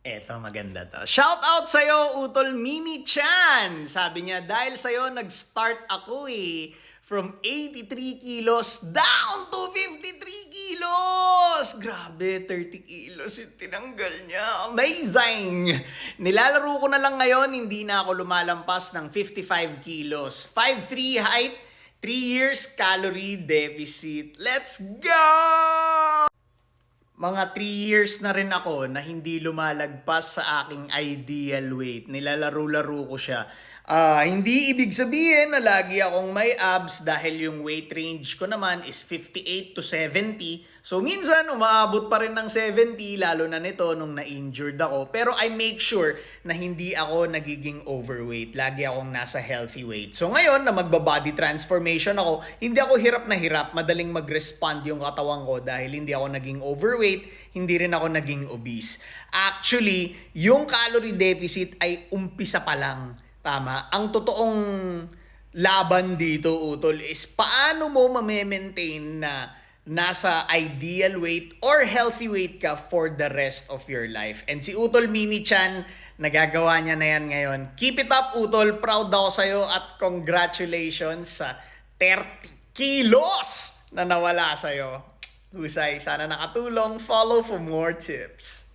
Eto, maganda to. Shout out sa'yo, Utol Mimi Chan! Sabi niya, dahil sa'yo, nag-start ako eh. From 83 kilos down to 53 kilos! Grabe, 30 kilos yung tinanggal niya. Amazing! Nilalaro ko na lang ngayon, hindi na ako lumalampas ng 55 kilos. 5'3 height, 3 years calorie deficit. Let's go! Mga 3 years na rin ako na hindi lumalagpas sa aking ideal weight. Nilalaro-laro ko siya. Hindi ibig sabihin na lagi akong may abs dahil yung weight range ko naman is 58 to 70. So minsan umaabot pa rin ng 70 lalo na nito nung na-injured ako. Pero I make sure na hindi ako nagiging overweight. Lagi akong nasa healthy weight. So ngayon na magba-body transformation ako, hindi ako hirap na hirap. Madaling mag-respond yung katawan ko dahil hindi ako naging overweight, hindi rin ako naging obese. Actually, yung calorie deficit ay umpisa pa lang. Tama. Ang totoong laban dito, Utol, is paano mo ma-maintain na nasa ideal weight or healthy weight ka for the rest of your life. And si Utol Mimi Chan, nagagawa niya na yan ngayon. Keep it up, Utol. Proud ako sa'yo at congratulations sa 30 kilos na nawala sa'yo. Husay, sana nakatulong. Follow for more tips.